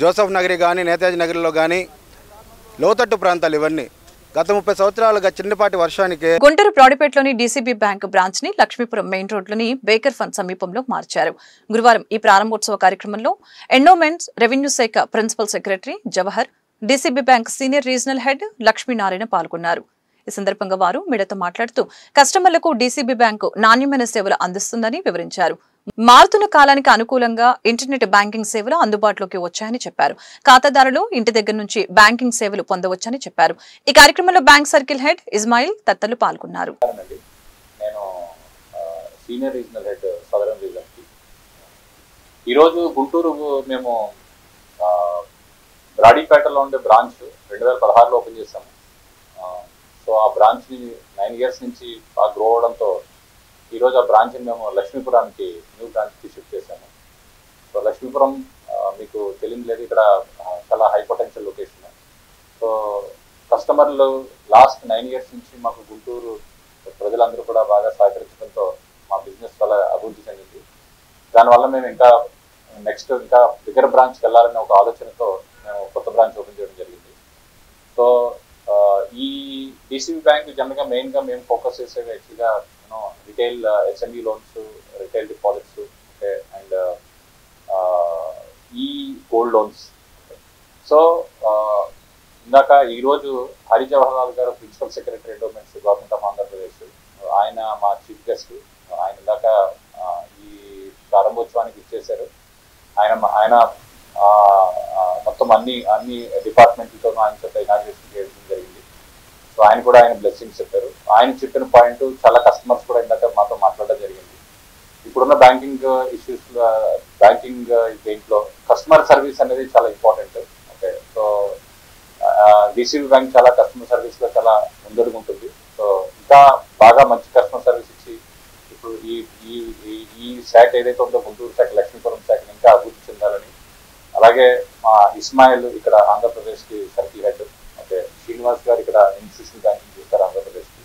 జోసఫ్ నగరి కానీ, నేతాజీ నగర్లో కానీ లోతట్టు ప్రాంతాలు ఇవన్నీ గత 30 సంవత్సరాలుగా చిన్నపాటి వర్షానికే. గుంటూరు ప్రాడిపేటలోని డీసీబీ బ్యాంకు బ్రాంచ్ ని లక్ష్మీపురం మెయిన్ రోడ్లోని బేకర్ ఫండ్ సమీపంలో మార్చారు. గురువారం ఈ ప్రారంభోత్సవ కార్యక్రమంలో ఎండోమెంట్స్ రెవెన్యూ శాఖ principal secretary Jawahar, DCB bank senior regional head Lakshminarayana పాల్గొన్నారు. ఈ సందర్భంగా వారు మీడియాతో మాట్లాడుతూ కస్టమర్లకు డీసీబీ బ్యాంకు నాణ్యమైన సేవలు అందిస్తుందని వివరించారు. మారుతున్న కాలానికి అనుకూలంగా ఇంటర్నెట్ బ్యాంకింగ్ సేవలు అందుబాటులోకి వచ్చాయని చెప్పారు. ఖాతాదారులు ఇంటి దగ్గర నుంచి బ్యాంకింగ్ సేవలు పొందవచ్చని చెప్పారు. ఈ కార్యక్రమంలో బ్యాంక్ సర్కిల్ హెడ్ ఇస్మాయిల్ తదితరులు పాల్గొన్నారు. నేను సీనియర్ రీజనల్ హెడ్ సదరన్ రీజన్కి ఈరోజు గుంటూరు మేము బ్రాడీపేటలో ఉండే బ్రాంచ్ 2016లో ఓపెన్ చేస్తాము. సో ఆ బ్రాంచ్ని 9 ఇయర్స్ నుంచి బాగా గ్రో అవడంతో ఈరోజు ఆ బ్రాంచ్ని మేము లక్ష్మీపురానికి న్యూ బ్రాంచ్కి షిఫ్ట్ చేశాము. సో లక్ష్మీపురం మీకు తెలియదు లేదు, ఇక్కడ చాలా హై పొటెన్షియల్ లొకేషన్. సో కస్టమర్లు లాస్ట్ 9 ఇయర్స్ నుంచి మాకు గుంటూరు ప్రజలందరూ కూడా బాగా సహకరించడంతో మా బిజినెస్ చాలా అభివృద్ధి చెందింది. దానివల్ల మేము ఇంకా నెక్స్ట్ ఇంకా బిగ్గర్ బ్రాంచ్కి వెళ్ళాలనే ఒక ఆలోచనతో మేము కొత్త బ్రాంచ్ ఓపెన్ చేయడం జరిగింది. సో ఈ డీసీబీ బ్యాంక్ జనరల్గా మెయిన్గా మేము ఫోకస్ చేసేది యాక్చువల్గా retail SME loans, retail deposits, okay, and ఈ గోల్డ్ లోన్స్. సో ఇందాక ఈరోజు Hari Jawaharlal garu principal secretary endowments government of Andhra Pradesh, ఆయన మా చీఫ్ గెస్ట్. ఆయన ఇందాక ఈ ప్రారంభోత్సవానికి ఇచ్చేశారు. ఆయన మొత్తం అన్ని డిపార్ట్మెంట్లతోనూ ఆయన చేత ఇనాగ్రేషన్ చేయడం జరిగింది. సో ఆయన కూడా ఆయన బ్లెస్సింగ్స్ చెప్పారు. ఆయన చెప్పిన పాయింట్ చాలా కస్టమర్స్ కూడా ఇందాక మాతో మాట్లాడడం జరిగింది. ఇప్పుడున్న బ్యాంకింగ్ ఇష్యూస్, బ్యాంకింగ్ దేంట్లో కస్టమర్ సర్వీస్ అనేది చాలా important. Okay, so DCB bank చాలా కస్టమర్ సర్వీస్లో చాలా ముందడుగుంటుంది. సో ఇంకా బాగా మంచి కస్టమర్ సర్వీస్ ఇచ్చి ఇప్పుడు ఈ శాఖ ఏదైతే ఉందో గుంటూరు శాఖ, లక్ష్మీపురం శాఖని ఇంకా అభివృద్ధి చెందాలని, అలాగే మా ఇస్మాయిల్ ఇక్కడ ఆంధ్రప్రదేశ్కి సర్కిల్ హెడ్, ఓకే, శ్రీనివాస్ గారు ఇక్కడ ఇన్స్టిట్యూషన్ బ్యాంకింగ్ చేస్తారు ఆంధ్రప్రదేశ్కి.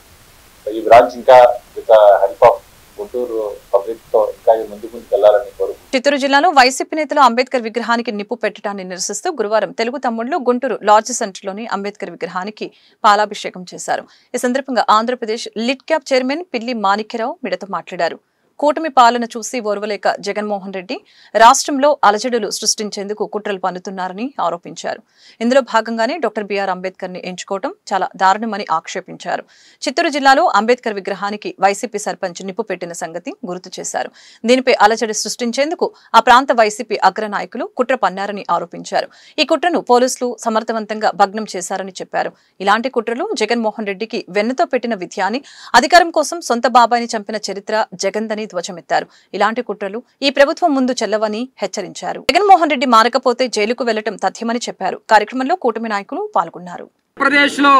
సో ఈ బ్రాంచ్ ఇంకా విత్ హెల్ప్ ఆఫ్ గుంటూరు పబ్లిక్తో ఇంకా ముందుకు వెళ్ళాలని కోరుకుంటున్నాను. చిత్తూరు జిల్లాలో వైసీపీ నేతలు అంబేద్కర్ విగ్రహానికి నిప్పు పెట్టడాన్ని నిరసిస్తూ గురువారం తెలుగు తమ్ముళ్లు గుంటూరు లాడ్జ్ సెంటర్లోని అంబేద్కర్ విగ్రహానికి పాలాభిషేకం చేశారు. ఈ సందర్భంగా ఆంధ్రప్రదేశ్ లిట్ క్యాప్ చైర్మన్ పిల్లి మాణిక్యరావు మీడియాతో మాట్లాడారు. కూటమి పాలన చూసి ఓర్వలేక జగన్మోహన్ రెడ్డి రాష్ట్రంలో అలజడులు సృష్టించేందుకు కుట్రలు పన్నుతున్నారని ఆరోపించారు. ఇందులో భాగంగానే డాక్టర్ బిఆర్ అంబేద్కర్ ని ఎంచుకోవడం చాలా దారుణమని ఆక్షేపించారు. చిత్తూరు జిల్లాలో అంబేద్కర్ విగ్రహానికి వైసీపీ సర్పంచ్ నిప్పు పెట్టిన సంగతి గుర్తు చేశారు. దీనిపై అలజడి సృష్టించేందుకు ఆ ప్రాంత వైసీపీ అగ్రనాయకులు కుట్ర పన్నారని ఆరోపించారు. ఈ కుట్రను పోలీసులు సమర్థవంతంగా భగ్నం చేశారని చెప్పారు. ఇలాంటి కుట్రలు జగన్మోహన్ రెడ్డికి వెన్నతో పెట్టిన విద్యాని, అధికారం కోసం సొంత బాబాయిని చంపిన చరిత్ర జగన్దని ధ్వజమెత్తారు. ఇలాంటి కుట్రలు ఈ ప్రభుత్వం ముందు చెల్లవని హెచ్చరించారు. జగన్మోహన్ రెడ్డి మారకపోతే జైలుకు వెళ్లటం తథ్యమని చెప్పారు. కార్యక్రమంలో కూటమి నాయకులు పాల్గొన్నారు. ప్రదేశ్లో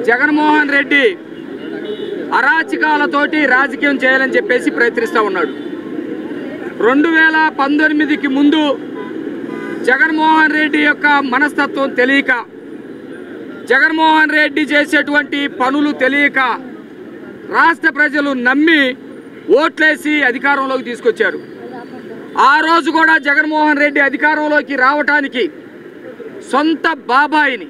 జగన్మోహన్ రెడ్డి అరాచకాలతోటి రాజకీయం చేయాలని చెప్పేసి ప్రయత్నిస్తూ ఉన్నాడు. 2019కి ముందు జగన్మోహన్ రెడ్డి యొక్క మనస్తత్వం తెలియక, జగన్మోహన్ రెడ్డి చేసేటువంటి పనులు తెలియక రాష్ట్ర ప్రజలు నమ్మి ఓట్లేసి అధికారంలోకి తీసుకొచ్చారు. ఆ రోజు కూడా జగన్మోహన్ రెడ్డి అధికారంలోకి రావటానికి సొంత బాబాయిని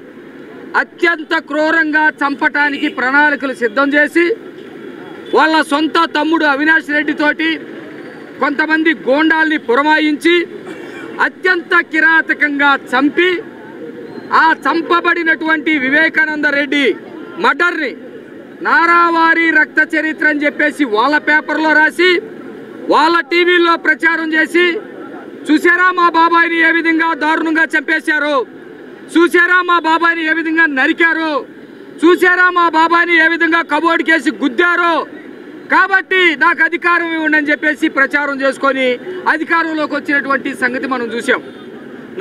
అత్యంత క్రూరంగా చంపటానికి ప్రణాళికలు సిద్ధం చేసి వాళ్ళ సొంత తమ్ముడు అవినాష్ రెడ్డితోటి కొంతమంది గోండాల్ని పురమాయించి అత్యంత కిరాతకంగా చంపి ఆ చంపబడినటువంటి వివేకానంద రెడ్డి మర్డర్ని నారావారి రక్త చరిత్ర అని చెప్పేసి వాళ్ళ పేపర్లో రాసి వాళ్ళ టీవీల్లో ప్రచారం చేసి చూసారా మా బాబాయిని ఏ విధంగా దారుణంగా చంపేశారు, చూసారా మా బాబాయిని ఏ విధంగా నరికారు, చూసారా మా బాబాయిని ఏ విధంగా కబోర్డుకేసి గుద్దారో, కాబట్టి నాకు అధికారం ఇవ్వండి అని చెప్పేసి ప్రచారం చేసుకొని అధికారంలోకి వచ్చినటువంటి సంగతి మనం చూసాం.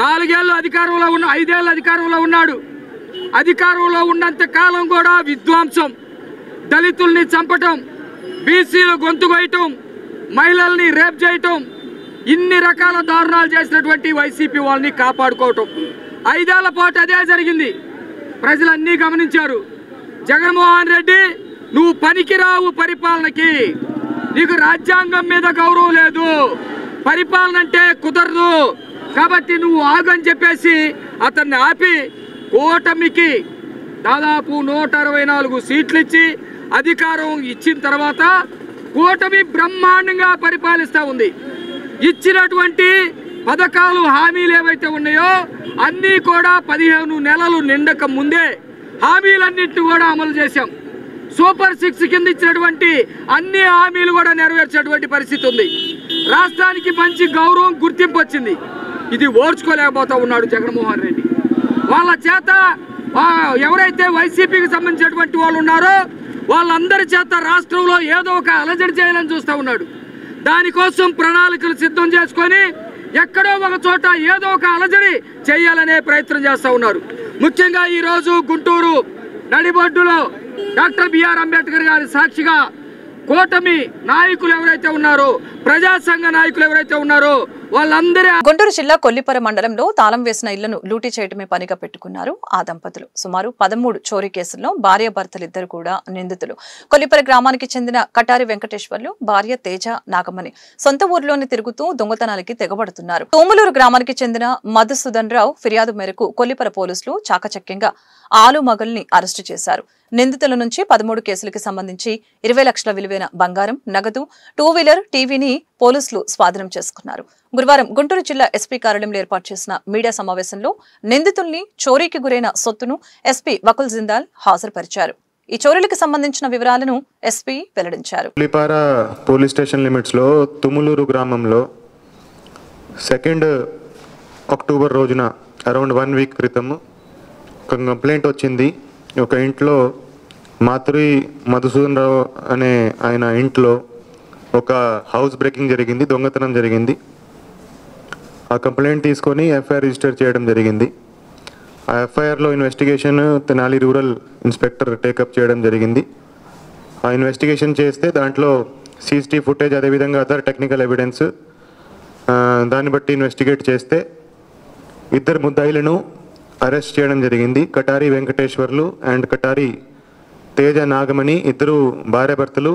4 ఏళ్ళు అధికారంలో ఉన్న 5 ఏళ్ళు అధికారంలో ఉన్నాడు. అధికారంలో ఉన్నంత కాలం కూడా విధ్వంసం, దళితుల్ని చంపటం, బీసీలు గొంతు కొయ్యటం, మహిళల్ని రేప్ చేయటం, ఇన్ని రకాల దారుణాలు చేసినటువంటి వైసీపీ వాళ్ళని కాపాడుకోవటం 5 ఏళ్ల పాటు అదే జరిగింది. ప్రజలన్నీ గమనించారు. జగన్మోహన్ రెడ్డి నువ్వు పనికిరావు పరిపాలనకి, నీకు రాజ్యాంగం మీద గౌరవం లేదు, పరిపాలన అంటే కుదరదు, కాబట్టి నువ్వు ఆగని చెప్పేసి అతన్ని ఆపి కూటమికి దాదాపు 164 సీట్లు ఇచ్చి అధికారం ఇచ్చిన తర్వాత కూటమి బ్రహ్మాండంగా పరిపాలిస్తూ ఉంది. ఇచ్చినటువంటి పథకాలు హామీలు ఏవైతే ఉన్నాయో అన్నీ కూడా 15 నెలలు నిండక ముందే హామీలన్నింటినీ కూడా అమలు చేశాం. సూపర్ 6 కింద ఇచ్చినటువంటి అన్ని హామీలు కూడా నెరవేర్చేటువంటి పరిస్థితి ఉంది. రాష్ట్రానికి మంచి గౌరవం గుర్తింపు వచ్చింది. ఇది ఓర్చుకోలేకపోతా ఉన్నాడు జగన్మోహన్ రెడ్డి. వాళ్ళ చేత ఎవరైతే వైసీపీకి సంబంధించినటువంటి వాళ్ళు ఉన్నారో వాళ్ళందరి చేత రాష్ట్రంలో ఏదో ఒక అలజడి చేయాలని చూస్తూ ఉన్నాడు. దానికోసం ప్రణాళికలు సిద్ధం చేసుకొని ఎక్కడో ఒక చోట ఏదో ఒక అలజడి చేయాలనే ప్రయత్నం చేస్తూ ఉన్నారు. ముఖ్యంగా ఈరోజు గుంటూరు నడిబొడ్డులో డాక్టర్ బిఆర్ అంబేద్కర్ గారి సాక్షిగా కూటమి నాయకులు ఎవరైతే ఉన్నారో, ప్రజా సంఘ నాయకులు ఎవరైతే ఉన్నారో వాళ్ళందరూ గుంటూరు జిల్లా కొల్లిపర మండలంలో తాళం వేసిన ఇళ్లను లూటీ చేయడమే పనిగా పెట్టుకున్నారు ఆ దంపతులు. సుమారు 13 చోరీ కేసుల్లో భార్యాభర్తలిద్దరు కూడా నిందితులు. కొల్లిపర గ్రామానికి చెందిన కటారి వెంకటేశ్వర్లు భార్య తేజ నాగమణి సొంత ఊర్లోనే తిరుగుతూ దొంగతనాలకి తెగబడుతున్నారు. తోములూరు గ్రామానికి చెందిన మధుసూదన్ రావు ఫిర్యాదు మేరకు కొల్లిపర పోలీసులు చాకచక్యంగా ఆలుమగల్ని అరెస్టు చేశారు. నిందితుల నుంచి 13 కేసులకు సంబంధించి 20 లక్షల విలువైన బంగారం, నగదు, 2 వీలర్ టీవీని పోలీసులు స్వాధీనం చేసుకున్నారు. గురువారం గుంటూరు జిల్లా ఎస్పీ కార్యాలయంలో ఏర్పాటు చేసిన మీడియా సమావేశంలో నిందితుల్ని చోరీకి గురైన సొత్తును ఎస్పీ వకుల్ జిందాల్ హాజరుపరిచారు. ఈ చోరీలకు సంబంధించిన వివరాలను ఎస్పీ వెల్లడించారు. కొల్లిపార పోలీస్ స్టేషన్ లిమిట్స్ లో తుములూరు గ్రామంలో 2 అక్టోబర్ రోజున అరౌండ్ 1 వీక్ క్రితం ఒక కంప్లైంట్ వచ్చింది. ఒక ఇంట్లో మాధురి మధుసూదన్ రావు అనే ఆయన ఇంట్లో ఒక హౌస్ బ్రేకింగ్ జరిగింది, దొంగతనం జరిగింది. ఆ కంప్లైంట్ తీసుకొని ఎఫ్ఐఆర్ రిజిస్టర్ చేయడం జరిగింది. ఆ ఎఫ్ఐఆర్లో investigation Tenali rural inspector take up చేయడం జరిగింది. ఆ ఇన్వెస్టిగేషన్ చేస్తే దాంట్లో సీసీటీవీ ఫుటేజ్, అదేవిధంగా అదర్ టెక్నికల్ ఎవిడెన్స్, దాన్ని బట్టి ఇన్వెస్టిగేట్ చేస్తే 2 ముద్దాయిలను అరెస్ట్ చేయడం జరిగింది. కటారి వెంకటేశ్వర్లు అండ్ కటారి తేజ నాగమణి, 2 భార్యాభర్తలు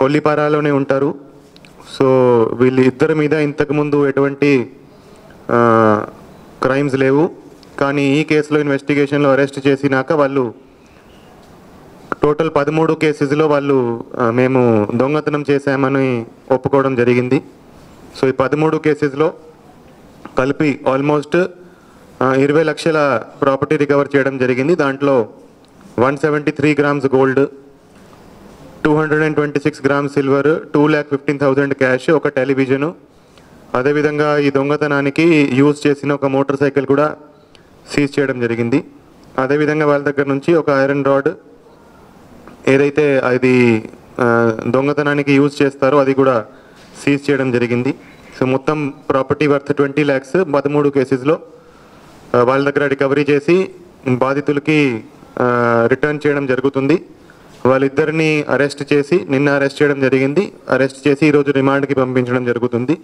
కొల్లిపారాలోనే ఉంటారు. సో వీళ్ళిద్దరి మీద ఇంతకుముందు ఎటువంటి క్రైమ్స్ లేవు. కానీ ఈ కేసులో ఇన్వెస్టిగేషన్లో అరెస్ట్ చేసినాక వాళ్ళు టోటల్ 13 కేసెస్లో వాళ్ళు మేము దొంగతనం చేశామని ఒప్పుకోవడం జరిగింది. సో ఈ 13 కేసెస్లో కలిపి ఆల్మోస్ట్ 20 లక్షల ప్రాపర్టీ రికవర్ చేయడం జరిగింది. దాంట్లో 173 grams gold, 226 grams silver, 2,15,000 cash, ఒక టెలివిజను, అదేవిధంగా ఈ దొంగతనానికి యూజ్ చేసిన ఒక మోటార్ సైకిల్ కూడా సీజ్ చేయడం జరిగింది. అదేవిధంగా వాళ్ళ దగ్గర నుంచి ఒక ఐరన్ రాడ్ ఏదైతే అది దొంగతనానికి యూజ్ చేస్తారో అది కూడా సీజ్ చేయడం జరిగింది. సో మొత్తం ప్రాపర్టీ వర్త్ 20 lakhs 13 కేసెస్లో వాళ్ళ దగ్గర రికవరీ చేసి బాధితులకి రిటర్న్ చేయడం జరుగుతుంది. వాళ్ళిద్దరిని అరెస్ట్ చేసి నిన్న అరెస్ట్ చేయడం జరిగింది. అరెస్ట్ చేసి ఈరోజు రిమాండ్కి పంపించడం జరుగుతుంది.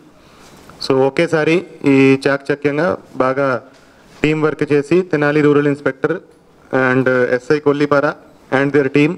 సో ఒకేసారి ఈ చాకచక్యంగా బాగా టీం వర్క్ చేసి Tenali rural inspector and SI Kollipara and there team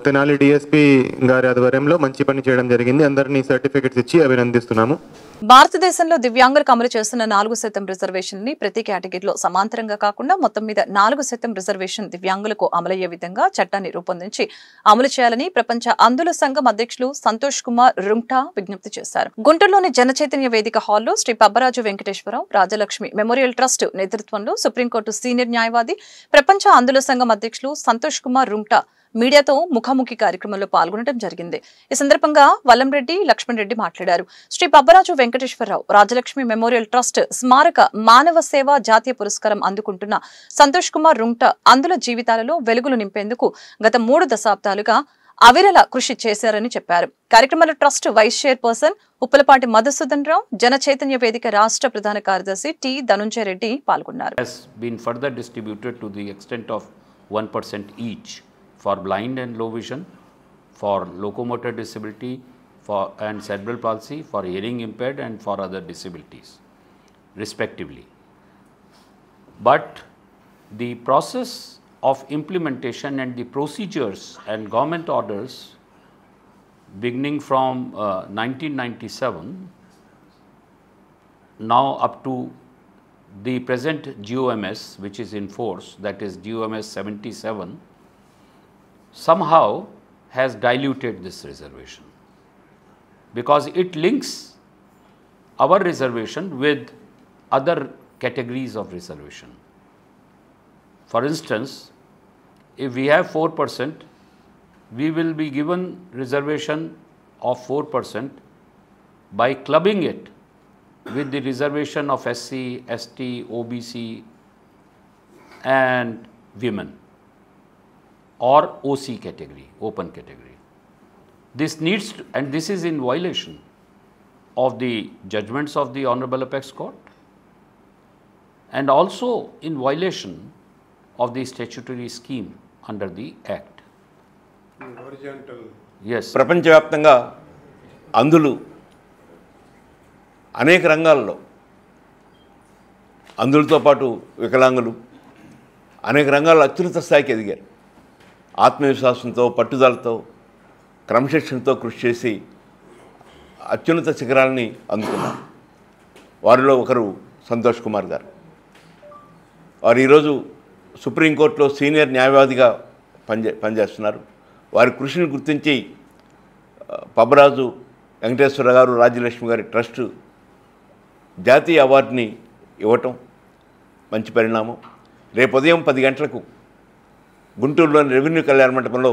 Tenali DSP గారి ఆధ్వర్యంలో మంచి పని చేయడం జరిగింది. అందరినీ సర్టిఫికెట్స్ ఇచ్చి అభినందిస్తున్నాము. భారతదేశంలో దివ్యాంగులకు అమలు చేస్తున్న 4% రిజర్వేషన్ ని ప్రతి కేటగిరీలో సమాంతరంగా కాకుండా మొత్తం మీద 4% రిజర్వేషన్ దివ్యాంగులకు అమలయ్యే విధంగా చట్టాన్ని రూపొందించి అమలు చేయాలని ప్రపంచ అంధుల సంఘం అధ్యక్షులు సంతోష్ కుమార్ రుంగ్టా విజ్ఞప్తి చేశారు. గుంటూరులోని జనచైతన్య వేదిక హాల్లో శ్రీ పబ్బరాజు వెంకటేశ్వరరావు రాజలక్ష్మి మెమోరియల్ ట్రస్ట్ నేతృత్వంలో సుప్రీంకోర్టు సీనియర్ న్యాయవాది ప్రపంచ అంధుల సంఘం అధ్యక్షులు సంతోష్ కుమార్ రుంగ్టా మీడియాతో ముఖాముఖి కార్యక్రమంలో పాల్గొనడం జరిగింది. ఈ సందర్భంగా వల్లంరెడ్డి లక్ష్మణ్ రెడ్డి మాట్లాడారు. శ్రీ పబ్బరాజు వెంకటేశ్వరరావు రాజలక్ష్మి మెమోరియల్ ట్రస్ట్ స్మారక మానవ సేవ జాతీయ పురస్కారం అందుకుంటున్న సంతోష్ కుమార్ రుంగ్టా అంధుల జీవితాలలో వెలుగులు నింపేందుకు గత 3 దశాబ్దాలుగా అవిరళ కృషి చేశారని చెప్పారు. కార్యక్రమంలో trust vice chairperson Uppalapati Madhusudan Rao, Jana Chaitanya వేదిక రాష్ట్ర ప్రధాన కార్యదర్శి టి ధనుంజయ రెడ్డి పాల్గొన్నారు. For blind and low vision, for locomotor disability, and cerebral palsy, for hearing impaired and for other disabilities, respectively. But the process of implementation and the procedures and government orders beginning from 1997 now up to the present GOMS, which is in force, that is GOMS 77, somehow has diluted this reservation because it links our reservation with other categories of reservation. For instance, if we have 4%, we will be given reservation of 4% by clubbing it with the reservation of SC, ST, OBC and women, or OC category, open category. This needs to, and this is in violation of the judgments of the Honorable Apex Court and also in violation of the statutory scheme under the Act. Yes. ప్రపంచవ్యాప్తంగా అంధులు అనేక రంగాల్లో, అంధులతో పాటు వికలాంగులు అనేక రంగాల్లో అత్యున్నత స్థాయికి ఎదిగారు. ఆత్మవిశ్వాసంతో, పట్టుదలతో, క్రమశిక్షణతో కృషి చేసి అత్యున్నత శిఖరాలని అందుకున్నారు. వారిలో ఒకరు సంతోష్ కుమార్ గారు. వారు ఈరోజు సుప్రీంకోర్టులో సీనియర్ న్యాయవాదిగా పనిచేస్తున్నారు. వారి కృషిని గుర్తించి పబ్బరాజు వెంకటేశ్వర గారు, రాజ్యలక్ష్మి గారి ట్రస్ట్ జాతీయ అవార్డుని ఇవ్వటం మంచి పరిణామం. రేపు ఉదయం 10 గంటలకు గుంటూరులోని రెవెన్యూ కళ్యాణ మండపంలో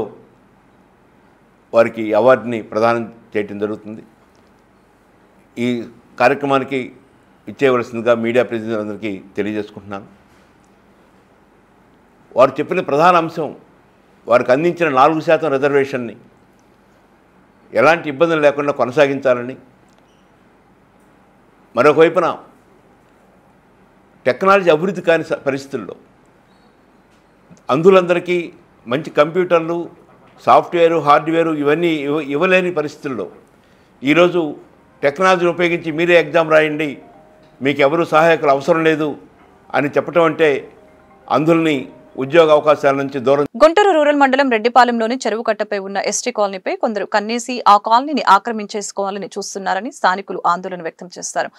వారికి అవార్డుని ప్రదానం చేయటం జరుగుతుంది. ఈ కార్యక్రమానికి ఇచ్చేయవలసిందిగా మీడియా ప్రతినిధులందరికీ తెలియజేసుకుంటున్నాను. వారు చెప్పిన ప్రధాన అంశం వారికి అందించిన 4% రిజర్వేషన్ని ఎలాంటి ఇబ్బందులు లేకుండా కొనసాగించాలని, మరొక వైపున టెక్నాలజీ అభివృద్ధి కాని పరిస్థితుల్లో అంధులందరికీ మంచి కంప్యూటర్లు, సాఫ్ట్వేరు, హార్డ్వేరు ఇవన్నీ ఇవ్వలేని పరిస్థితుల్లో ఈరోజు టెక్నాలజీని ఉపయోగించి మీరే ఎగ్జామ్ రాయండి, మీకు ఎవరు సహాయకులు అవసరం లేదు అని చెప్పటం అంటే అంధుల్ని ఉద్యోగ అవకాశాల నుంచి దూరం. గుంటూరు రూరల్ మండలం రెడ్డిపాలెంలోని చెరువు కట్టపై ఉన్న ఎస్టీ కాలనీపై కొందరు కన్నేసి ఆ కాలనీని ఆక్రమించేసుకోవాలని చూస్తున్నారని స్థానికులు ఆందోళన వ్యక్తం చేస్తారు.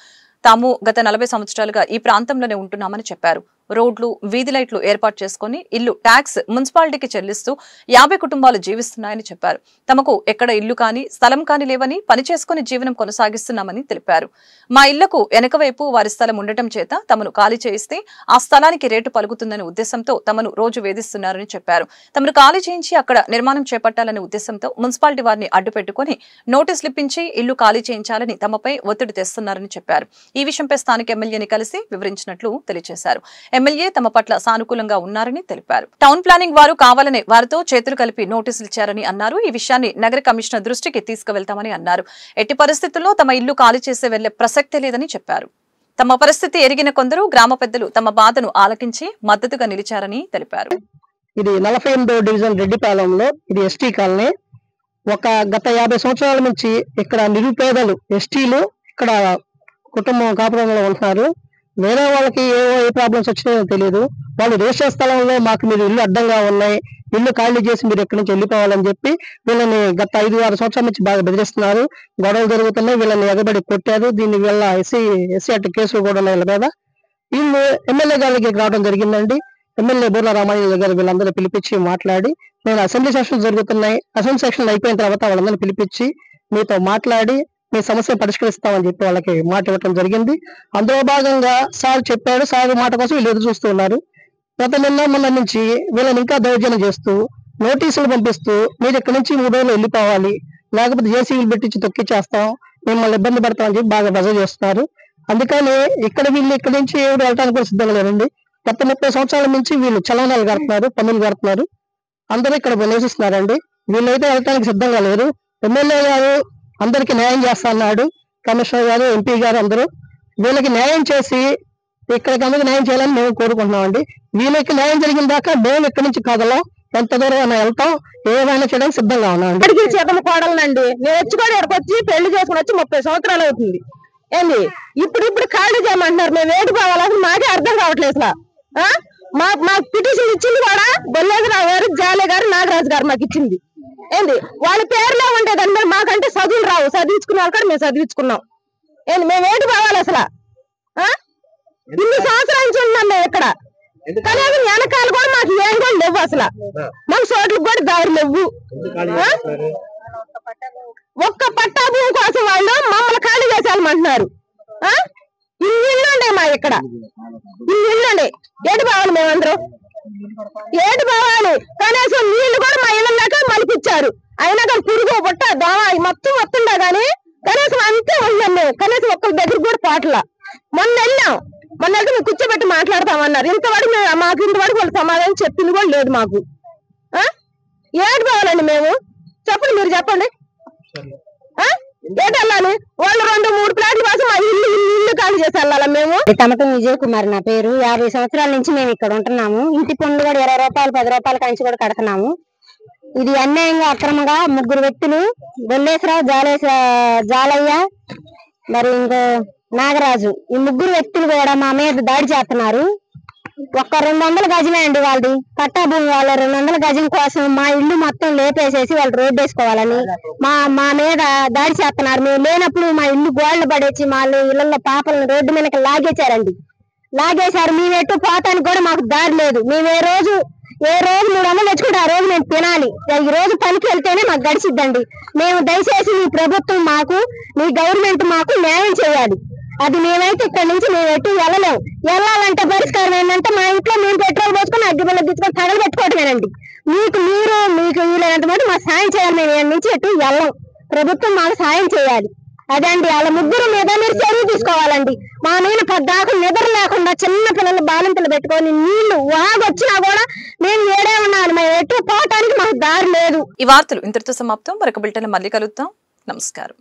తాము గత 40 సంవత్సరాలుగా ఈ ప్రాంతంలోనే ఉంటున్నామని చెప్పారు. రోడ్లు, వీధి లైట్లు ఏర్పాటు చేసుకుని ఇల్లు ట్యాక్స్ మున్సిపాలిటీకి చెల్లిస్తూ 50 కుటుంబాలు జీవిస్తున్నాయని చెప్పారు. తమకు ఎక్కడ ఇల్లు కానీ స్థలం కానీ లేవని పని చేసుకుని జీవనం కొనసాగిస్తున్నామని తెలిపారు. మా ఇళ్లకు వెనకవైపు వారి స్థలం ఉండటం చేత తమను ఖాళీ చేయిస్తే ఆ స్థలానికి రేటు పలుకుతుందనే ఉద్దేశంతో తమను రోజు వేధిస్తున్నారని చెప్పారు. తమను ఖాళీ చేయించి అక్కడ నిర్మాణం చేపట్టాలనే ఉద్దేశంతో మున్సిపాలిటీ వారిని అడ్డుపెట్టుకుని నోటీసులు ఇప్పించి ఇల్లు ఖాళీ చేయించాలని తమపై ఒత్తిడి తెస్తున్నారని చెప్పారు. ఈ విషయంపై స్థానిక ఎమ్మెల్యేని కలిసి వివరించినట్లు తెలియజేశారు. ఎమ్మెల్యే తమ పట్ల సానుకూలంగా ఉన్నారని తెలిపారు. టౌన్ ప్లానింగ్ వారు కావాలనే వారితో చేతులు కలిపి నోటీసులు ఇచ్చారని అన్నారు. ఈ విషయాన్ని నగర కమిషనర్ దృష్టికి తీసుకువెళ్తామని అన్నారు. ఎట్టి పరిస్థితుల్లో తమ ఇల్లు ఖాళీ చేసే వెళ్లే ప్రసక్తే లేదని చెప్పారు. తమ పరిస్థితి ఎరిగిన కొందరు గ్రామ పెద్దలు తమ బాధను ఆలకించి మద్దతుగా నిలిచారని తెలిపారు. ఇది 48వ డివిజన్ రెడ్డిపాలెంలో ఇది ఎస్టీ కాలనీ. గత 50 సంవత్సరాల నుంచి ఇక్కడ నిరుపేదలు ఎస్టీలు ఇక్కడ కుటుంబం కాపురంలో ఉంటున్నారు. వేరే వాళ్ళకి ఏ ప్రాబ్లమ్స్ వచ్చినాయో తెలియదు. వాళ్ళు రేషన్ స్థలంలో మాకు మీరు ఇల్లు అడ్డంగా ఉన్నాయి, ఇల్లు ఖాళీ చేసి మీరు ఎక్కడి నుంచి వెళ్ళిపోవాలని చెప్పి వీళ్ళని గత 5-6 సంవత్సరాల నుంచి బాగా బెదిరిస్తున్నారు. గొడవలు జరుగుతున్నాయి, వీళ్ళని ఎగబడి కొట్టారు. దీన్ని వీళ్ళ ఎస్సీ యాక్ట్ కేసులు కూడా ఉన్నాయి వీళ్ళ మీద. వీళ్ళు ఎమ్మెల్యే గారికి రావడం జరిగిందండి. ఎమ్మెల్యే బూర్ల రామారావు గారు వీళ్ళందరూ పిలిపించి మాట్లాడి, నేను అసెంబ్లీ సెషన్లు జరుగుతున్నాయి, అసెంబ్లీ సెషన్లు అయిపోయిన తర్వాత వాళ్ళందరినీ పిలిపించి మీతో మాట్లాడి మీ సమస్య పరిష్కరిస్తామని చెప్పి వాళ్ళకి మాట ఇవ్వడం జరిగింది. అందులో భాగంగా సార్ చెప్పాడు. సార్ మాట కోసం వీళ్ళు ఎదురు చూస్తూ ఉన్నారు. గత మొన్న నుంచి వీళ్ళని ఇంకా దౌర్జన్యం చేస్తూ నోటీసులు పంపిస్తూ మీరు ఇక్కడి నుంచి 3 రోజులు వెళ్ళిపోవాలి, లేకపోతే జేసీబీలు పెట్టించి తొక్కిచ్చేస్తాం, మిమ్మల్ని ఇబ్బంది పడతామని చెప్పి బాగా బజ చేస్తున్నారు. అందుకని వీళ్ళు ఇక్కడి నుంచి ఎవరు వెళ్ళడానికి కూడా సిద్ధంగా లేరండి. గత 30 సంవత్సరాల నుంచి వీళ్ళు చలనాలు కడుతున్నారు, పన్నులు కడుతున్నారు. అందరూ ఇక్కడ నివసిస్తున్నారండి. వీళ్ళైతే వెళ్ళడానికి సిద్ధంగా లేరు. ఎమ్మెల్యే గారు అందరికి న్యాయం చేస్తా అన్నాడు, కమిషనర్ గారు, ఎంపీ గారు అందరూ. వీళ్ళకి న్యాయం చేసి ఇక్కడికి అందరికి న్యాయం చేయాలని మేము కోరుకుంటున్నామండి. వీళ్ళకి న్యాయం జరిగిన దాకా మేము ఇక్కడి నుంచి కదలం, ఎంత దూరం వెళ్తాం, ఏమైనా చేయడానికి సిద్ధంగా ఉన్నాం. ఇక్కడికి చేతము కోడలనండి. నేను వచ్చి కూడా ఇక్కడికి వచ్చి పెళ్లి చేసుకుని వచ్చి 30 సంవత్సరాలు అవుతుంది. ఏంది ఇప్పుడు ఖాళీ చేయమంటున్నారు. మేము ఏడు కావాలని మాకే అర్థం కావట్లేదు అసలు. మాకు పిటిషన్ ఇచ్చింది కూడా బొల్లేశ్వరరావు గారు, జాలే గారు, నాగరాజు గారు మాకు ఇచ్చింది. ఏంది వాళ్ళ పేర్లో ఉండేదాన్ని మరి మాకంటే చదువులు రావు, చదివించుకున్న వాళ్ళు కూడా మేము చదివించుకున్నాం. ఏంది మేము ఏడు కావాలి అసలు? ఇన్ని సంవత్సరాల నుంచి ఉన్నాం మేము ఇక్కడ. కనీసం వెనకాల కూడా మాకు ఏం కూడా లేవు అసలు. మాకు చోట్లకు కూడా దారి లేవు. ఒక్క పట్టా భూమి కోసం వాళ్ళు మమ్మల్ని ఖాళీ చేసేయాలమంటున్నారు. ఇల్లు ఉండే మా ఇక్కడ, ఇల్లు ఉండే ఏడు బావాలి మేమందరం, ఏడు బావాలి. కనీసం నీళ్లు కూడా మా ఇళ్ళకి మలిపించారు. అయినా కానీ పురుగు బుట్ట దోమ మొత్తం వస్తుండే గానీ కనీసం అంతే ఉన్నాం మేము. కనీసం ఒక్కరి దగ్గర కూడా పాటల. మొన్న వెళ్తే మేము కూర్చోబెట్టి మాట్లాడతామన్నారు. ఇంతవరకు వాళ్ళు సమాధానం చెప్పింది కూడా లేదు మాకు. ఏడు బావాలండి మేము? చెప్పండి, మీరు చెప్పండి. ఏడు వెళ్ళాలి? వాళ్ళు 2-3 ప్లాట్ల కోసం మా ఇల్లు ఖాళీ చేసి వెళ్ళాలా మేము? తమటం విజయ్ కుమార్ నా పేరు. 50 సంవత్సరాల నుంచి మేము ఇక్కడ ఉంటున్నాము. ఇంటి పన్ను కూడా 20 రూపాయలు 10 రూపాయల కంచి కూడా కడుతున్నాము. ఇది అన్యాయంగా అక్రమంగా 3 వ్యక్తులు, బొల్లేశ్వరరావు, జాలయ్య, మరి ఇంకో నాగరాజు, ఈ 3 వ్యక్తులు కూడా మా మీద దాడి చేస్తున్నారు. ఒక్క 200 గజమే అండి వాళ్ళది పట్టా భూమి. వాళ్ళ 200 గజం కోసం మా ఇల్లు మొత్తం లేపేసేసి వాళ్ళు రోడ్డు వేసుకోవాలని మా మీద దాడి చేస్తున్నారు. మేము లేనప్పుడు మా ఇల్లు గోడలు పడేసి వాళ్ళు ఇళ్లలో పాపలను రోడ్డు మీదకి లాగేశారు. మేము ఎటు పోతానికి కూడా మాకు దారి లేదు. మేము ఏ రోజు 300 తెచ్చుకుంటే ఆ రోజు మేము తినాలి. ఈ రోజు పనికి వెళ్తేనే మాకు గడిచిద్దండి. మేము దయచేసి మీ ప్రభుత్వం మాకు, మీ గవర్నమెంట్ మాకు న్యాయం చేయాలి. అది మేమైతే ఇక్కడ నుంచి మేము ఎటు వెళ్ళలేము. వెళ్ళాలంటే పరిష్కారం ఏంటంటే మా ఇంట్లో మేము పెట్రోల్ పోసుకొని అగ్గిబల్ల తీసుకొని తగలు పెట్టుకోవటమేనండి. మీకు వీలైనంత మటు మాకు సాయం చేయాలి. మేము ఇక్కడ నుంచి ఎటు వెళ్ళం. ప్రభుత్వం మాకు సాయం చేయాలి. అదే అండి, వాళ్ళ 3 మీద మీరు చర్య తీసుకోవాలండి. మా మీద పద్దాకు నిద్ర లేకుండా చిన్న పిల్లలు బాలింతలు పెట్టుకొని నీళ్లు వాగొచ్చినా కూడా మేము ఏడే ఉన్నాను. మేము ఎటు పోవటానికి మాకు దారి లేదు. ఈ వార్తలు ఇంతటితో సమాప్తం. మరొక బులెటిన్ మళ్ళీ కలుద్దాం. నమస్కారం.